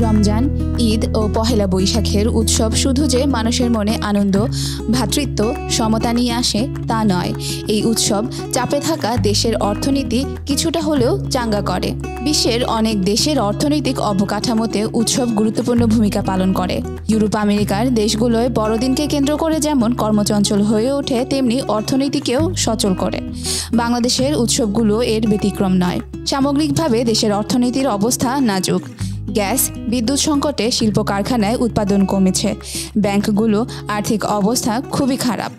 রমজান, ঈদ ও পহেলা বৈশাখের উৎসব শুধু যে মানুষের মনে আনন্দ, ভ্রাতৃত্ব, সমতা নিয়ে আসে তা নয়। এই উৎসব চাপে থাকা দেশের অর্থনীতি কিছুটা হলেও চাঙ্গা করে। বিশ্বের অনেক দেশের অর্থনৈতিক অবকাঠামোতে উৎসব গুরুত্বপূর্ণ ভূমিকা পালন করে। ইউরোপ আমেরিকার দেশগুলোয় বড়দিনকে কেন্দ্র করে যেমন কর্মচঞ্চল হয়ে ওঠে, তেমনি অর্থনীতিকেও সচল করে। বাংলাদেশের উৎসবগুলো এর ব্যতিক্রম নয়। সামগ্রিকভাবে দেশের অর্থনীতির অবস্থা নাজুক। গ্যাস, বিদ্যুৎ সংকটে শিল্প কারখানায় উৎপাদন কমেছে। ব্যাংকগুলো আর্থিক অবস্থা খুবই খারাপ।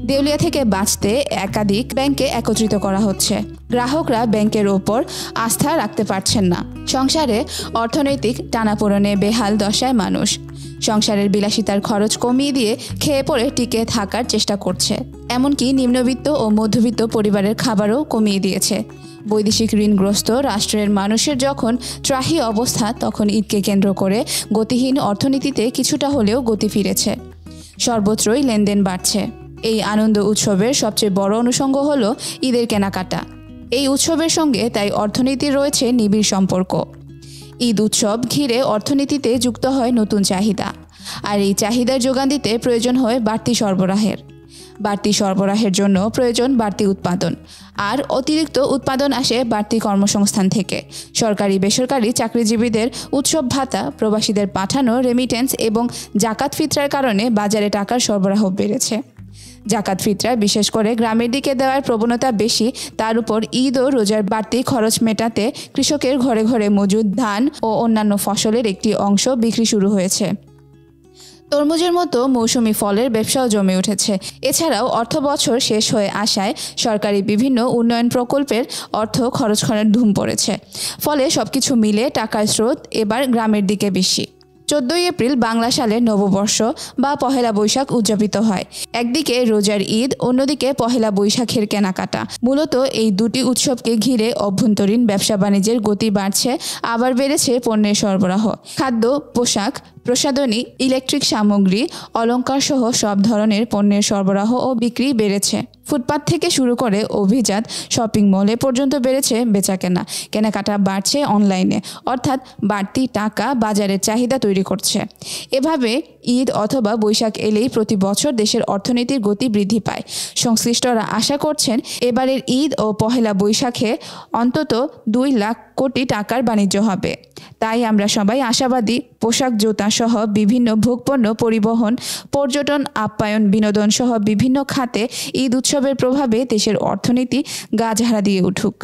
দেউলিয়া থেকে বাঁচতে একাধিক ব্যাংকে একত্রিত করা হচ্ছে। গ্রাহকরা ব্যাংকের ওপর আস্থা রাখতে পারছেন না। সংসারে অর্থনৈতিক টানাপোড়েনে বেহাল দশায় মানুষ। সংসারের বিলাসিতার খরচ কমিয়ে দিয়ে খেয়ে পড়ে টিকে থাকার চেষ্টা করছে। এমনকি নিম্নবিত্ত ও মধ্যবিত্ত পরিবারের খাবারও কমিয়ে দিয়েছে। বৈদেশিক ঋণগ্রস্ত রাষ্ট্রের মানুষের যখন ত্রাহি অবস্থা, তখন ঈদকে কেন্দ্র করে গতিহীন অর্থনীতিতে কিছুটা হলেও গতি ফিরেছে। সর্বত্রই লেনদেন বাড়ছে। এই আনন্দ উৎসবের সবচেয়ে বড় অনুষঙ্গ হলো ঈদের কেনাকাটা। এই উৎসবের সঙ্গে তাই অর্থনীতির রয়েছে নিবিড় সম্পর্ক। ঈদ উৎসব ঘিরে অর্থনীতিতে যুক্ত হয় নতুন চাহিদা, আর এই চাহিদার যোগান দিতে প্রয়োজন হয় বাড়তি সরবরাহের। বাড়তি সরবরাহের জন্য প্রয়োজন বাড়তি উৎপাদন, আর অতিরিক্ত উৎপাদন আসে বাড়তি কর্মসংস্থান থেকে। সরকারি বেসরকারি চাকরিজীবীদের উৎসব ভাতা, প্রবাসীদের পাঠানো রেমিটেন্স এবং জাকাত ফিতরার কারণে বাজারে টাকার সরবরাহ বেড়েছে। জাকাত ফিতরা বিশেষ করে গ্রামের দিকে দেওয়ার প্রবণতা বেশি। তার উপর ঈদ ও রোজার বাড়তি খরচ মেটাতে কৃষকের ঘরে ঘরে মজুদ ধান ও অন্যান্য ফসলের একটি অংশ বিক্রি শুরু হয়েছে। তরমুজের মতো মৌসুমি ফলের ব্যবসাও জমে উঠেছে। এছাড়াও অর্থ বছর শেষ হয়ে আসায় সরকারি বিভিন্ন উন্নয়ন প্রকল্পের অর্থ খরচ করার ধুম পড়েছে। ফলে সবকিছু মিলে টাকার স্রোত এবার গ্রামের দিকে বেশি। 14ই এপ্রিল বাংলা সালের নববর্ষ বা পহেলা বৈশাখ উদযাপিত হয়। একদিকে রোজার ঈদ, অন্যদিকে পহেলা বৈশাখের কেনাকাটা। মূলত এই দুটি উৎসবকে ঘিরে অভ্যন্তরীণ ব্যবসা বাণিজ্যের গতি বাড়ছে, আবার বেড়েছে পণ্যের সরবরাহ। খাদ্য, পোশাক, প্রসাধনী, ইলেকট্রিক সামগ্রী, অলংকার সহ সব ধরনের পণ্যের সরবরাহ ও বিক্রি বেড়েছে। ফুটপাত থেকে শুরু করে অভিজাত শপিং মলে পর্যন্ত বেড়েছে বেচাকেনা। কেনাকাটা বাড়ছে অনলাইনে, অর্থাৎ বাড়তি টাকা বাজারের চাহিদা তৈরি করছে। এভাবে ঈদ অথবা বৈশাখ এলেই প্রতি বছর দেশের অর্থনীতির গতি বৃদ্ধি পায়। সংশ্লিষ্টরা আশা করছেন এবারের ঈদ ও পহেলা বৈশাখে অন্তত 2 লাখ কোটি টাকার বাণিজ্য হবে। তাই আমরা সবাই আশাবাদী, পোশাক, জুতা সহ বিভিন্ন ভোগপণ্য, পরিবহন, পর্যটন, আপ্যায়ন, বিনোদন সহ বিভিন্ন খাতে ঈদ উৎসবের প্রভাবে দেশের অর্থনীতি গা ঝাড়া দিয়ে উঠুক।